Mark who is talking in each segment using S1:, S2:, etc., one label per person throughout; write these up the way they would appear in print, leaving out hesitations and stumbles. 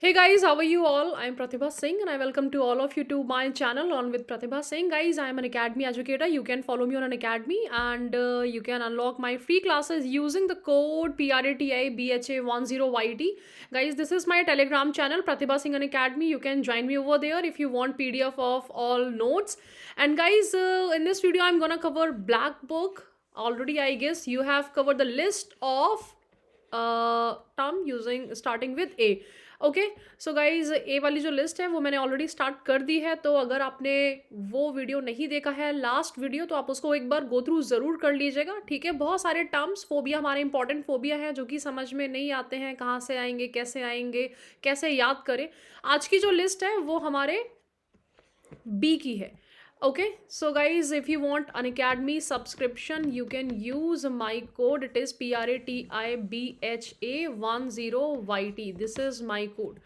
S1: Hey guys, how are you all? I'm Pratibha Singh and I welcome to all of you to my channel on with Pratibha Singh. Guys, I am an academy educator. You can follow me on an academy and you can unlock my free classes using the code PRATIBHA10YT. Guys, this is my Telegram channel Pratibha Singh and Academy. You can join me over there if you want PDF of all notes. And guys, in this video I'm gonna cover Black Book. Already I guess you have covered the list of term using starting with A. Okay so guys A वाली जो list है वो मैंने already start कर दी है, तो अगर आपने वो वीडियो नहीं देखा है लास्ट वीडियो तो आप उसको एक बार गो थ्रू ज़रूर कर लीजिएगा. ठीक है, बहुत सारे टर्म्स फोबिया हमारे इंपॉर्टेंट फोबिया हैं जो कि समझ में नहीं आते हैं, कहाँ से आएंगे, कैसे याद करें. आज की जो लिस्ट है वो हमारे बी की है. Okay, so guys, if you want an academy subscription you can use my code. It is PRATIBHA10YT. This is my code.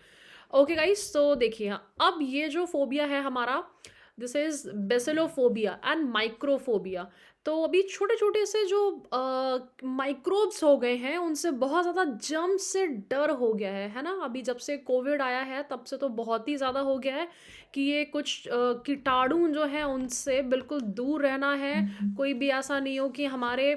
S1: Okay guys, so देखिए अब ये जो फोबिया है हमारा, दिस इज बेसिलोफोबिया एंड माइक्रोफोबिया. तो अभी छोटे छोटे से जो माइक्रोब्स हो गए हैं उनसे बहुत ज़्यादा जर्म्स से डर हो गया है ना. अभी जब से कोविड आया है तब से तो बहुत ही ज़्यादा हो गया है कि ये कुछ कीटाणु जो हैं उनसे बिल्कुल दूर रहना है. कोई भी ऐसा नहीं हो कि हमारे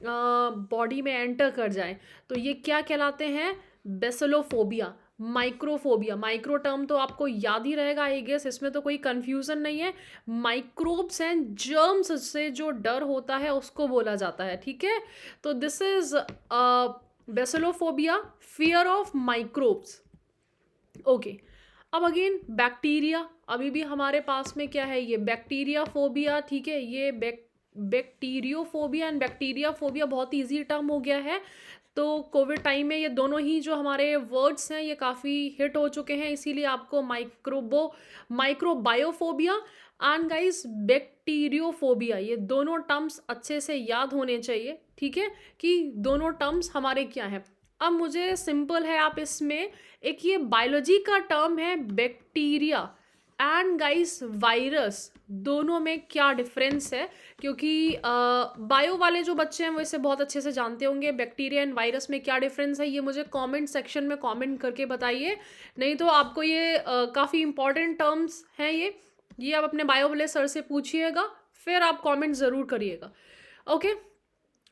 S1: बॉडी में एंटर कर जाए. तो ये क्या कहलाते हैं? बेसिलोफोबिया, माइक्रोफोबिया. माइक्रो टर्म तो आपको याद ही रहेगा आई गेस, इसमें तो कोई कंफ्यूजन नहीं है. माइक्रोब्स एंड जर्म्स से जो डर होता है उसको बोला जाता है. ठीक है, तो this is bacillophobia, fear of microbes. Okay, अब अगेन बैक्टीरिया. अभी भी हमारे पास में क्या है? ये बैक्टीरिया फोबिया. ठीक है, ये बैक्टीरियोफोबिया एंड बैक्टीरिया फोबिया बहुत ईजी टर्म हो गया है. तो कोविड टाइम में ये दोनों ही जो हमारे वर्ड्स हैं ये काफ़ी हिट हो चुके हैं, इसीलिए आपको माइक्रोबायोफोबिया एंड गाइस बैक्टीरियोफोबिया, ये दोनों टर्म्स अच्छे से याद होने चाहिए. ठीक है, कि दोनों टर्म्स हमारे क्या हैं. अब मुझे सिंपल है, आप इसमें एक ये बायोलॉजी का टर्म है बैक्टीरिया एंड गाइस वायरस, दोनों में क्या डिफरेंस है? क्योंकि बायो वाले जो बच्चे हैं वो इसे बहुत अच्छे से जानते होंगे. बैक्टीरिया एंड वायरस में क्या डिफरेंस है ये मुझे कमेंट सेक्शन में कमेंट करके बताइए. नहीं तो आपको ये काफ़ी इंपॉर्टेंट टर्म्स हैं ये आप अपने बायो वाले सर से पूछिएगा, फिर आप कमेंट ज़रूर करिएगा. ओके,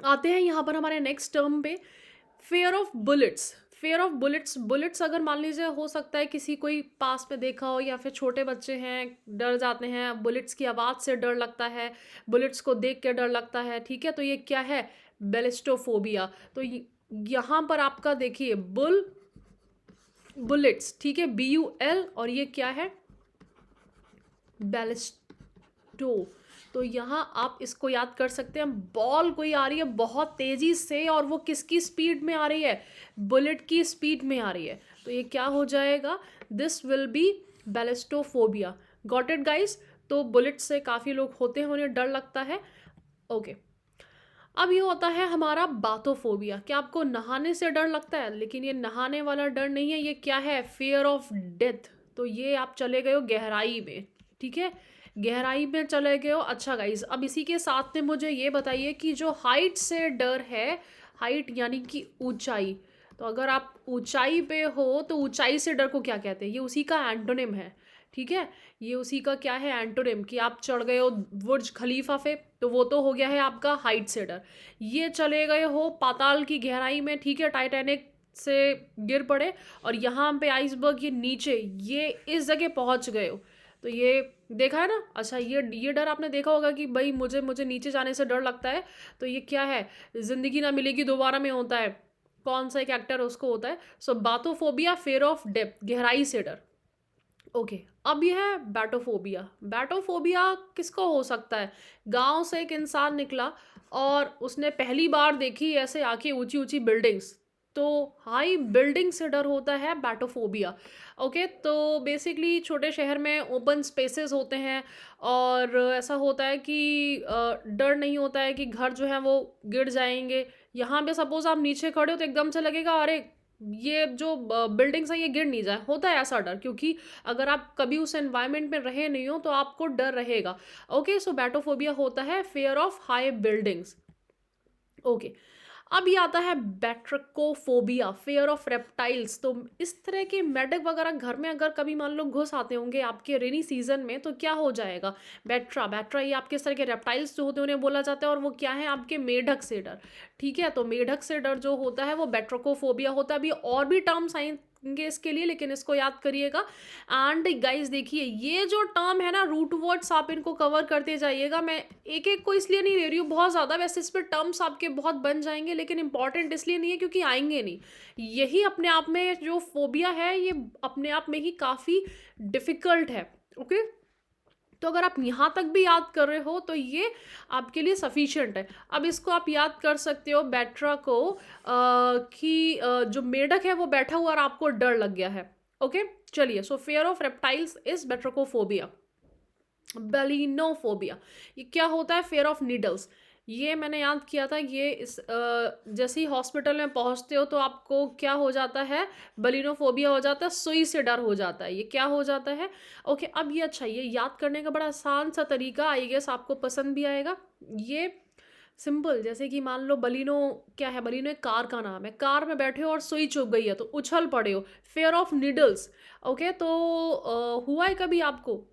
S1: आते हैं यहाँ पर हमारे नेक्स्ट टर्म पे, fair of bullets. Fair of bullets अगर मान लीजिए हो सकता है किसी कोई पास में देखा हो या फिर छोटे बच्चे हैं डर जाते हैं, बुलेट्स की आवाज़ से डर लगता है, बुलेट्स को देख के डर लगता है. ठीक है, तो ये क्या है? बेलिस्टोफोबिया. तो यहाँ पर आपका देखिए बुलेट्स. ठीक है, BUL, और ये क्या है? बेलिस्टो. तो यहाँ आप इसको याद कर सकते हैं. बॉल कोई आ रही है बहुत तेज़ी से और वो किसकी स्पीड में आ रही है? बुलेट की स्पीड में आ रही है. तो ये क्या हो जाएगा? This will be ballistophobia. Got it guys? तो बुलेट से काफ़ी लोग होते हैं उन्हें डर लगता है. ओके, अब ये होता है हमारा बाथोफोबिया. क्या आपको नहाने से डर लगता है? लेकिन ये नहाने वाला डर नहीं है, ये क्या है? Fear of death. तो ये आप चले गए हो गहराई में. ठीक है, गहराई में चले गए हो. अच्छा गाइज, अब इसी के साथ में मुझे ये बताइए कि जो हाइट से डर है, हाइट यानी कि ऊंचाई, तो अगर आप ऊंचाई पे हो तो ऊंचाई से डर को क्या कहते हैं? ये उसी का एंटोनिम है. ठीक है, ये उसी का क्या है? एंटोनिम. कि आप चढ़ गए हो बुर्ज खलीफा पे तो वो तो हो गया है आपका हाइट से डर. ये चले गए हो पाताल की गहराई में, ठीक है, टाइटैनिक से गिर पड़े और यहाँ पे आइसबर्ग ये नीचे, ये इस जगह पहुँच गए हो, तो ये देखा है ना. अच्छा, ये डर आपने देखा होगा कि भाई मुझे नीचे जाने से डर लगता है. तो ये क्या है? जिंदगी ना मिलेगी दोबारा में होता है, कौन सा एक एक्टर उसको होता है. सो बाथोफोबिया, फियर ऑफ डेप्थ, गहराई से डर. ओके, अब ये है बैटोफोबिया. बैटोफोबिया किसको हो सकता है? गांव से एक इंसान निकला और उसने पहली बार देखी ऐसे आके ऊंची ऊंची बिल्डिंग्स, तो हाई बिल्डिंग से डर होता है बैटोफोबिया. ओके, तो बेसिकली छोटे शहर में ओपन स्पेसेस होते हैं और ऐसा होता है कि डर नहीं होता है कि घर जो है वो गिर जाएंगे. यहाँ पे सपोज आप नीचे खड़े हो तो एकदम से लगेगा अरे ये जो बिल्डिंग्स है ये गिर नहीं जाए. होता है ऐसा डर, क्योंकि अगर आप कभी उस एनवायरनमेंट में रहे नहीं हो तो आपको डर रहेगा. ओके, सो बैटोफोबिया होता है fear of high buildings. Okay, अब ये आता है बैट्रिकोफोबिया, फेयर ऑफ रेप्टाइल्स। तो इस तरह के मेढक वगैरह घर में अगर कभी मान लो घुस आते होंगे आपके रेनी सीजन में, तो क्या हो जाएगा, बैट्रा बैट्रा ये आपके इस तरह के रेप्टाइल्स जो होते हैं उन्हें बोला जाता है, और वो क्या है आपके मेढक से डर। ठीक है, तो मेढक से डर जो होता है वो बैट्रिकोफोबिया होता है। अभी और भी टर्म्स आएंगे इसके लिए, लेकिन इसको याद करिएगा। एंड गाइस देखिए, ये जो टर्म है ना, रूट वर्ड्स आप इनको कवर करते जाइएगा। मैं एक एक को इसलिए नहीं ले रही हूँ बहुत ज़्यादा, वैसे इस पर टर्म्स आपके बहुत बन जाएंगे, लेकिन इंपॉर्टेंट इसलिए नहीं है क्योंकि आएंगे नहीं। यही अपने आप में जो फोबिया है ये अपने आप में ही काफ़ी डिफ़िकल्ट है। ओके, तो अगर आप यहाँ तक भी याद कर रहे हो तो ये आपके लिए सफिशिएंट है। अब इसको आप याद कर सकते हो बैट्रा को, कि जो मेढक है वो बैठा हुआ और आपको डर लग गया है। ओके, चलिए, so fear of reptiles is batrachophobia. Belonephobia, ये क्या होता है, फेयर ऑफ नीडल्स। ये मैंने याद किया था, ये इस जैसे ही हॉस्पिटल में पहुंचते हो तो आपको क्या हो जाता है, बेलिनोफोबिया हो जाता है, सुई से डर हो जाता है। ये क्या हो जाता है। ओके, अब ये अच्छा, ये याद करने का बड़ा आसान सा तरीका, आई गेस आपको पसंद भी आएगा। ये सिंपल, जैसे कि मान लो बलिनो क्या है, बलिनो एक कार का नाम है। कार में बैठे हो और सुई चुभ गई है तो उछल पड़े हो, फेयर ऑफ नीडल्स। ओके, तो हुआ है कभी आपको,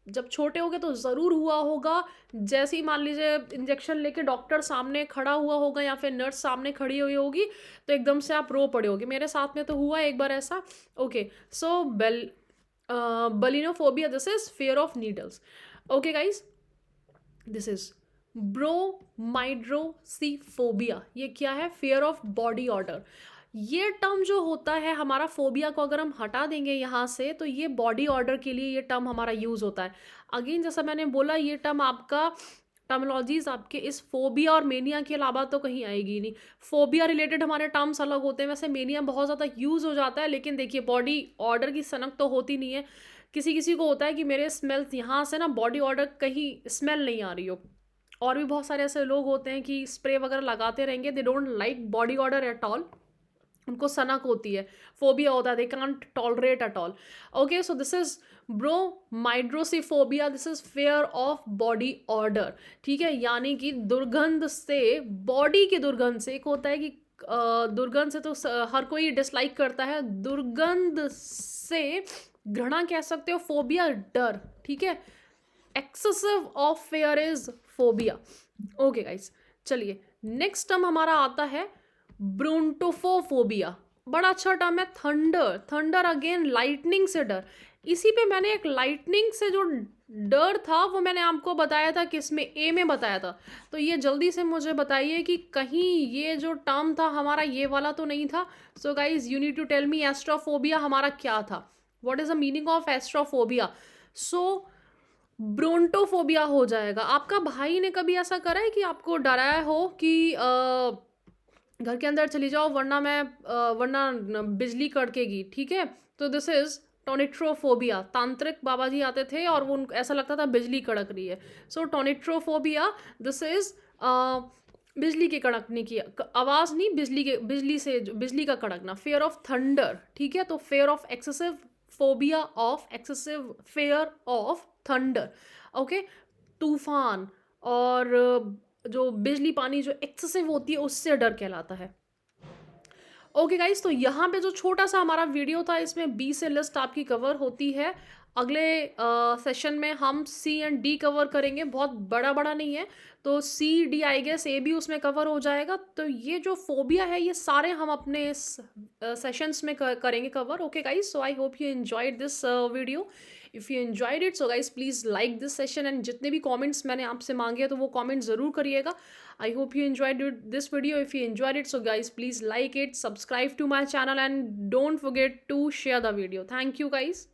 S1: जब छोटे होगे तो ज़रूर हुआ होगा। जैसे ही मान लीजिए इंजेक्शन लेके डॉक्टर सामने खड़ा हुआ होगा या फिर नर्स सामने खड़ी हुई होगी तो एकदम से आप रो पड़े होगे। मेरे साथ में तो हुआ है एक बार ऐसा। Okay, so belonephobia, this is fear of needles. Okay guys, this is bromidrosiphobia. ये क्या है, फेयर ऑफ बॉडी ऑर्डर। ये टर्म जो होता है हमारा, फोबिया को अगर हम हटा देंगे यहाँ से तो ये बॉडी ऑर्डर के लिए ये टर्म हमारा यूज होता है। अगेन जैसा मैंने बोला, ये टर्म आपका टर्मिनोलॉजीज आपके इस फोबिया और मेनिया के अलावा तो कहीं आएगी नहीं। फोबिया रिलेटेड हमारे टर्म्स अलग होते हैं, वैसे मेनिया बहुत ज़्यादा यूज हो जाता है, लेकिन देखिए बॉडी ऑर्डर की सनक तो होती नहीं है। किसी किसी को होता है कि मेरे स्मेल्स यहाँ से ना बॉडी ऑर्डर कहीं स्मेल नहीं आ रही हो, और भी बहुत सारे ऐसे लोग होते हैं कि स्प्रे वगैरह लगाते रहेंगे, they don't like body odour at all, उनको सनक होती है, फोबिया होता है, they can't tolerate at all. Okay, so this is bromidrosiphobia, this is fear of body odour. ठीक है, यानी कि दुर्गंध से, बॉडी की दुर्गंध से, एक होता है कि दुर्गंध से तो हर कोई डिसलाइक करता है, दुर्गंध से घृणा कह सकते हो, फोबिया डर। ठीक है, excessive of fair is phobia. Okay guys, चलिए नेक्स्ट टर्म हमारा आता है ब्रोंटोफोफोबिया। बड़ा अच्छा टर्म है, थंडर। थंडर अगेन लाइटनिंग से डर। इसी पे मैंने एक लाइटनिंग से जो डर था वो मैंने आपको बताया था, किसमें, ए में बताया था। तो ये जल्दी से मुझे बताइए कि कहीं ये जो टर्म था हमारा ये वाला तो नहीं था। So guys you need to tell me astrophobia हमारा क्या था, what is the meaning of astrophobia. So brontophobia हो जाएगा। आपका भाई ने कभी ऐसा करा है कि आपको डराया हो कि घर के अंदर चली जाओ वरना बिजली कड़केगी। ठीक है, तो दिस इज टोनिट्रोफोबिया। तांत्रिक बाबा जी आते थे और वो ऐसा लगता था बिजली कड़क रही है। सो टोनिट्रोफोबिया, दिस इज बिजली के कड़कने की आवाज़ नहीं, बिजली का कड़कना, फेयर ऑफ थंडर। ठीक है, तो fair of excessive, phobia of excessive fair of thunder. Okay, तूफान और जो बिजली पानी जो एक्सेसिव होती है उससे डर कहलाता है। ओके गाइस, तो यहाँ पे जो छोटा सा हमारा वीडियो था इसमें बी से लिस्ट आपकी कवर होती है। अगले सेशन में हम सी एंड डी कवर करेंगे, बहुत बड़ा बड़ा नहीं है, तो सी डी आई गेस ए भी उसमें कवर हो जाएगा। तो ये जो फोबिया है ये सारे हम अपने इस सेशंस में करेंगे cover. Okay guys, so I hope you enjoyed this video. If you enjoyed it, so guys please like this session, and जितने भी कमेंट्स मैंने आपसे मांगे तो वो कमेंट ज़रूर करिएगा। I hope you enjoyed this video. If you enjoyed it, so guys, please like it, subscribe to my channel, and don't forget to share the video. Thank you guys.